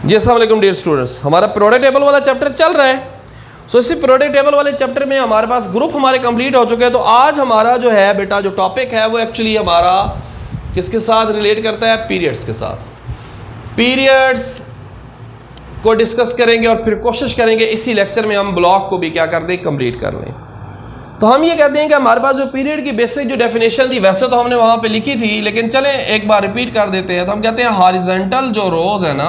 जी अस्सलाम वालेकुम dear students, हमारा प्रोडक्ट टेबल वाला चैप्टर चल रहा है। सो इसी प्रोडक्ट टेबल वाले चैप्टर में हमारे पास ग्रुप हमारे कंप्लीट हो चुके हैं। तो आज हमारा जो है बेटा जो टॉपिक है वो एक्चुअली हमारा किसके साथ रिलेट करता है? पीरियड्स के साथ। पीरियड्स को डिस्कस करेंगे और फिर कोशिश करेंगे इसी लेक्चर में हम ब्लॉक को भी क्या कर दें, कंप्लीट कर लें। तो हम ये कहते हैं कि हमारे पास जो पीरियड की बेसिक जो डेफिनेशन थी वैसे तो हमने वहाँ पे लिखी थी, लेकिन चलें एक बार रिपीट कर देते हैं। तो हम कहते हैं हॉरिजॉन्टल जो रोज है ना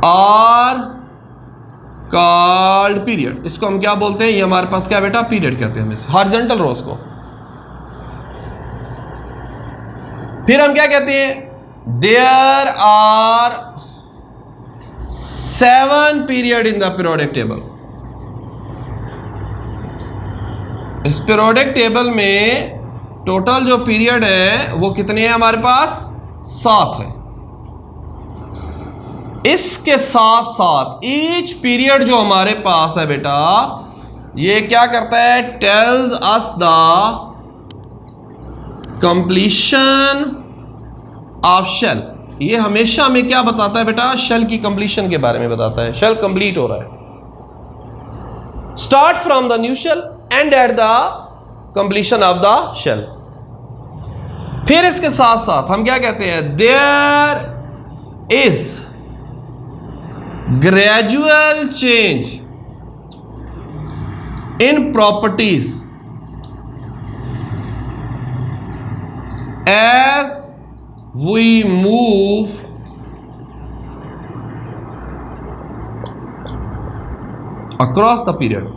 आर कॉल्ड पीरियड, इसको हम क्या बोलते हैं? ये हमारे पास क्या बेटा? पीरियड कहते हैं हम इसे, हॉरिजॉन्टल रोज को। फिर हम क्या कहते हैं? There are 7 period in the periodic table. इस पीरियोडिक टेबल में टोटल जो पीरियड है वो कितने हैं हमारे पास? 7 है। इसके साथ साथ ईच पीरियड जो हमारे पास है बेटा ये क्या करता है? Tells us the completion of shell. ये हमेशा हमें क्या बताता है बेटा? शेल की कंप्लीशन के बारे में बताता है। शेल कंप्लीट हो रहा है, start from the new shell and at the completion of the shell. फिर इसके साथ साथ हम क्या कहते हैं? There is gradual change in properties as we move across the period।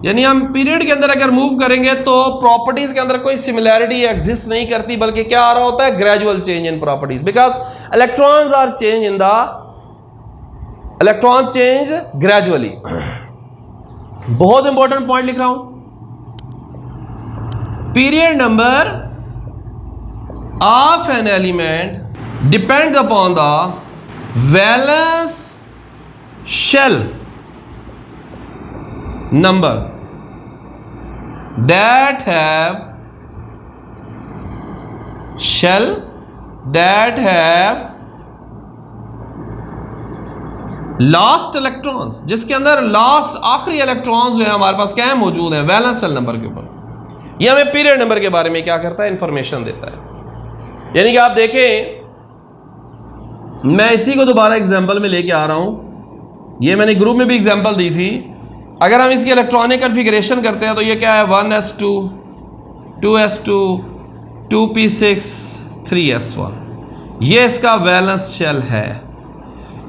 यानी हम पीरियड के अंदर अगर मूव करेंगे तो प्रॉपर्टीज के अंदर कोई सिमिलैरिटी एग्जिस्ट नहीं करती, बल्कि क्या आ रहा होता है? Gradual change in properties, because electrons are change in the electron change gradually. बहुत इंपॉर्टेंट पॉइंट लिख रहा हूं। Period number of an element depend upon the valence shell number that have last electrons, जिसके अंदर लास्ट आखिरी electrons जो है हमारे पास क्या है? मौजूद है वैलेंस शेल नंबर के ऊपर। ये हमें पीरियड नंबर के बारे में क्या करता है? इंफॉर्मेशन देता है। यानी कि आप देखें, मैं इसी को दोबारा एग्जांपल में लेके आ रहा हूं। ये मैंने ग्रुप में भी एग्जांपल दी थी। अगर हम इसकी इलेक्ट्रॉनिक कन्फिगरेशन करते हैं तो ये क्या है? 1s2 2s2 2p6 3s1। ये इसका वैलेंस शेल है।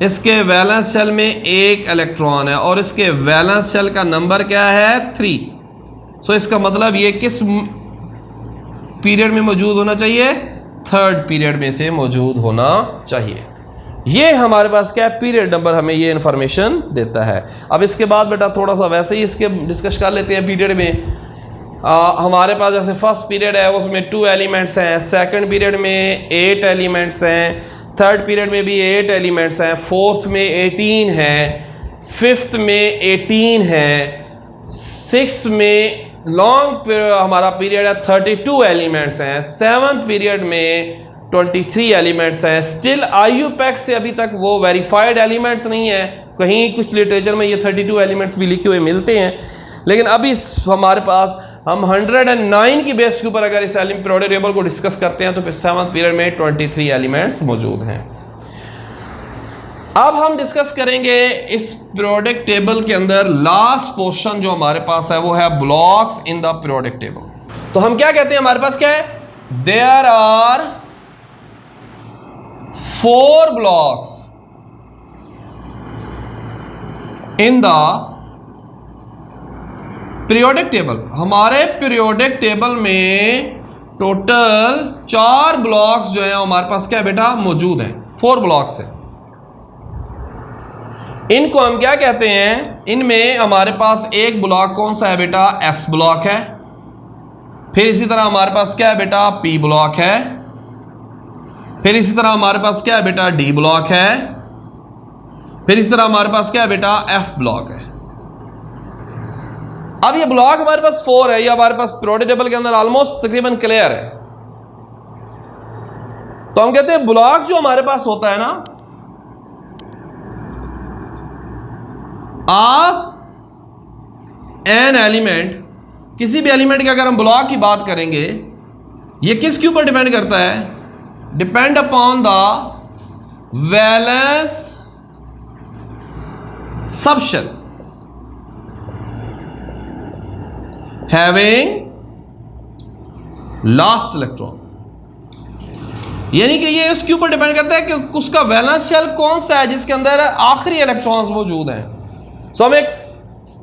इसके वैलेंस शेल में एक इलेक्ट्रॉन है और इसके वैलेंस शेल का नंबर क्या है? 3। सो इसका मतलब ये किस पीरियड में मौजूद होना चाहिए? थर्ड पीरियड में से मौजूद होना चाहिए। ये हमारे पास क्या है? पीरियड नंबर हमें ये इंफॉर्मेशन देता है। अब इसके बाद बेटा थोड़ा सा वैसे ही इसके डिस्कस कर लेते हैं। पीरियड में हमारे पास जैसे फर्स्ट पीरियड है उसमें 2 एलिमेंट्स हैं, सेकंड पीरियड में 8 एलिमेंट्स हैं, थर्ड पीरियड में भी 8 एलिमेंट्स हैं, फोर्थ में 18 हैं, फिफ्थ में 18 हैं, सिक्स में लॉन्ग हमारा पीरियड है 32 एलिमेंट्स हैं, सेवन्थ पीरियड में 23 एलिमेंट्स हैं। स्टिल IUPAC से अभी तक वो वेरीफाइड एलिमेंट्स नहीं है। कहीं कुछ लिटरेचर में ये 32 एलिमेंट्स भी लिखे हुए मिलते हैं, लेकिन अभी हमारे पास हम 109 की बेस के ऊपर अगर इस पीरियोडिक टेबल को डिस्कस करते हैं तो फिर 7th पीरियड में 23 एलिमेंट्स मौजूद हैं। अब हम डिस्कस करेंगे इस पीरियोडिक टेबल के अंदर लास्ट पोर्शन जो हमारे पास है वो है blocks in the periodic table. तो हम क्या कहते हैं? हमारे पास क्या है? There are 4 blocks in the periodic table. हमारे पीरियोडिक टेबल में टोटल 4 ब्लॉक्स जो है हमारे पास क्या है बेटा? मौजूद हैं। 4 ब्लॉक्स हैं। इनको हम क्या कहते हैं? इनमें हमारे पास एक ब्लॉक कौन सा है बेटा? S ब्लॉक है। फिर इसी तरह हमारे पास क्या है बेटा? P ब्लॉक है। फिर इसी तरह हमारे पास क्या है बेटा? D ब्लॉक है। फिर इसी तरह हमारे पास क्या है बेटा? F ब्लॉक है। अब ये ब्लॉक हमारे पास 4 है। ये हमारे पास पीरियोडिक टेबल के अंदर ऑलमोस्ट तकरीबन क्लियर है। तो हम कहते हैं ब्लॉक जो हमारे पास होता है ना, ऑफ एन एलिमेंट, किसी भी एलिमेंट के अगर हम ब्लॉक की बात करेंगे, ये किसके ऊपर डिपेंड करता है? Depend upon the valence subshell having last electron. यानी कि ये उसके ऊपर डिपेंड करता है कि उसका वैलेंस शेल कौन सा है जिसके अंदर आखिरी इलेक्ट्रॉन्स मौजूद हैं। सो हम एक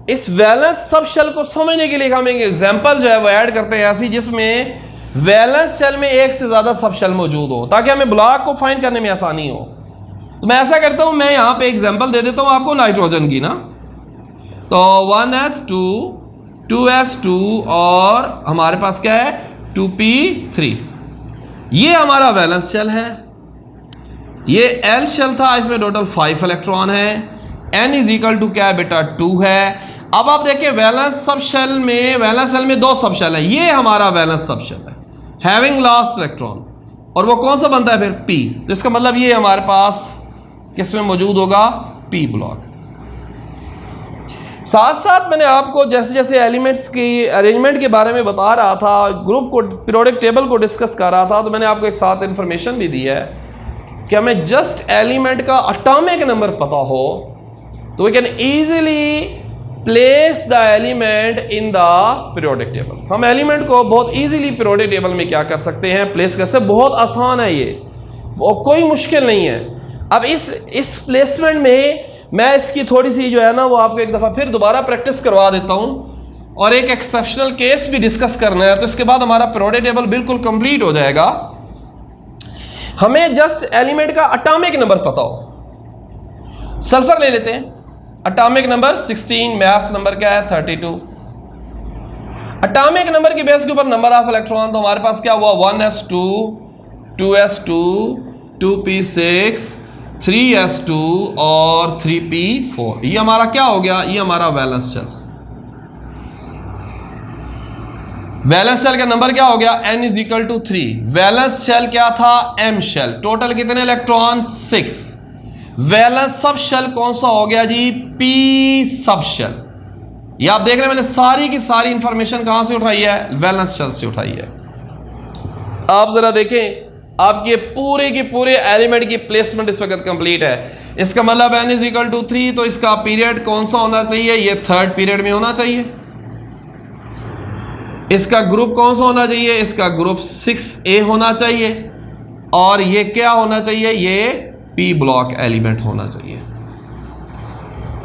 इस वैलेंस सब शेल को समझने के लिए हम एक एग्जांपल जो है वो ऐड करते हैं ऐसी, जिसमें वैलेंस शेल में एक से ज्यादा सब शेल मौजूद हो, ताकि हमें ब्लॉक को फाइंड करने में आसानी हो। तो मैं ऐसा करता हूं, मैं यहां पे एग्जांपल दे देता हूं आपको नाइट्रोजन की ना। तो 1s2 2s2 और हमारे पास क्या है 2p3, ये हमारा वैलेंस शेल है। ये एल शेल था, इसमें टोटल 5 इलेक्ट्रॉन है। n इज इक्वल टू क्या है बेटा 2 है। अब आप देखिए वैलेंस सब शेल में 2 सब शेल है, ये हमारा वैलेंस सब शेल है हैविंग लास्ट इलेक्ट्रॉन, और वो कौन सा बनता है फिर p। तो इसका मतलब ये हमारे पास किस में मौजूद होगा p ब्लॉक। साथ साथ मैंने आपको जैसे जैसे एलिमेंट्स की अरेंजमेंट के बारे में बता रहा था, ग्रुप को पीरियोडिक टेबल को डिस्कस कर रहा था, तो मैंने आपको एक साथ इंफॉर्मेशन भी दी है कि हमें जस्ट एलिमेंट का एटॉमिक नंबर पता हो तो we can easily place the element in the periodic table. हम एलिमेंट को बहुत इजीली पीरियोडिक टेबल में क्या कर सकते हैं, प्लेस कर सकते। बहुत आसान है ये, कोई मुश्किल नहीं है। अब इस प्लेसमेंट में मैं इसकी थोड़ी सी जो है ना वो आपको एक दफ़ा फिर दोबारा प्रैक्टिस करवा देता हूँ, और एक एक्सेप्शनल केस भी डिस्कस करना है, तो इसके बाद हमारा पीरियोडिक टेबल बिल्कुल कंप्लीट हो जाएगा। हमें जस्ट एलिमेंट का एटॉमिक नंबर पता हो। सल्फर ले लेते हैं, एटॉमिक नंबर 16, मास नंबर क्या है 32। एटॉमिक नंबर की बेस के ऊपर नंबर ऑफ इलेक्ट्रॉन, तो हमारे पास क्या हुआ 1s2 2s2 2p6 3s2 और 3p4। ये हमारा क्या हो गया, ये हमारा वैलेंस शेल। वैलेंस शेल का नंबर क्या हो गया n is equal to 3। Valence shell क्या था m शेल। टोटल कितने इलेक्ट्रॉन 6। वैलेंस सब शेल कौन सा हो गया जी p सब शेल। ये आप देख रहे हैं मैंने सारी की सारी इंफॉर्मेशन कहां से उठाई है, वैलेंस शेल से उठाई है। आप जरा देखें, आपके पूरे के पूरे एलिमेंट की प्लेसमेंट इस वक्त कंप्लीट है। इसका मतलब n इज इक्वल टू 3, तो इसका पीरियड कौन सा होना चाहिए, ये थर्ड पीरियड में होना चाहिए। इसका ग्रुप कौन सा होना चाहिए, इसका ग्रुप 6a होना चाहिए, और ये क्या होना चाहिए, ये p ब्लॉक एलिमेंट होना चाहिए।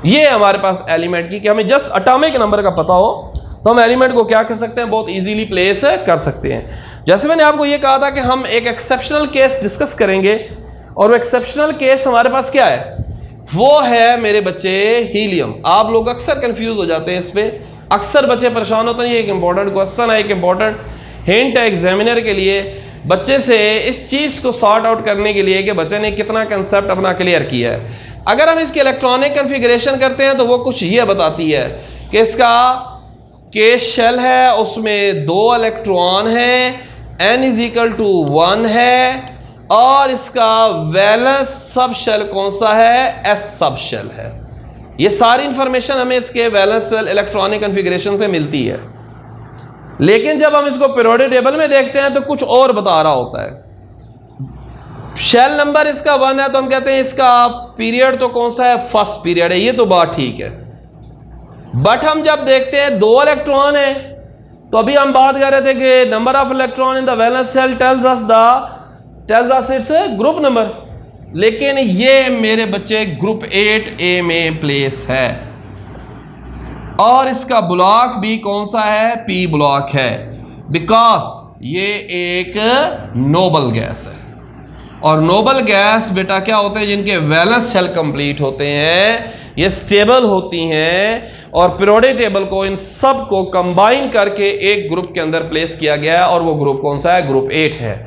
ये हमारे पास एलिमेंट की कि हमें जस्ट एटॉमिक नंबर का पता हो तो हम एलिमेंट को क्या कर सकते हैं, बहुत इजीली प्लेस कर सकते हैं। जैसे मैंने आपको ये कहा था कि हम एक एक्सेप्शनल केस डिस्कस करेंगे, और वो एक्सेप्शनल केस हमारे पास क्या है, वो है मेरे बच्चे हीलियम। आप लोग अक्सर कंफ्यूज हो जाते हैं इस पर, अक्सर बच्चे परेशान होते हैं। ये एक इंपॉर्टेंट क्वेश्चन है, एक इंपॉर्टेंट हिंट है एग्जामिनर के लिए, बच्चे से इस चीज़ को सॉर्ट आउट करने के लिए कि बच्चे ने कितना कंसेप्ट अपना क्लियर किया है। अगर हम इसकी इलेक्ट्रॉनिक कन्फिगरेशन करते हैं तो वो कुछ ये बताती है कि इसका केस शेल है, उसमें 2 इलेक्ट्रॉन हैं, n इज इक्वल टू 1 है, और इसका वैलेंस सब शेल कौन सा है, s सब शेल है। ये सारी इंफॉर्मेशन हमें इसके वैलेंस शेल इलेक्ट्रॉनिक कन्फिगरेशन से मिलती है। लेकिन जब हम इसको पीरियोडिक टेबल में देखते हैं तो कुछ और बता रहा होता है। शेल नंबर इसका 1 है, तो हम कहते हैं इसका पीरियड तो कौन सा है, फर्स्ट पीरियड है। ये तो बात ठीक है, बट हम जब देखते हैं 2 इलेक्ट्रॉन है, तो अभी हम बात कर रहे थे कि number of electron in the valence shell tells us its group number, लेकिन ये मेरे बच्चे ग्रुप 8a में प्लेस है, और इसका ब्लॉक भी कौन सा है, p ब्लॉक है, बिकॉज ये एक नोबल गैस है। और नोबल गैस बेटा क्या होते हैं, जिनके वैलेंस शेल कंप्लीट होते हैं, ये स्टेबल होती हैं, और पीरियोडिक टेबल को इन सब को कंबाइन करके एक ग्रुप के अंदर प्लेस किया गया है, और वो ग्रुप कौन सा है, ग्रुप 8 है।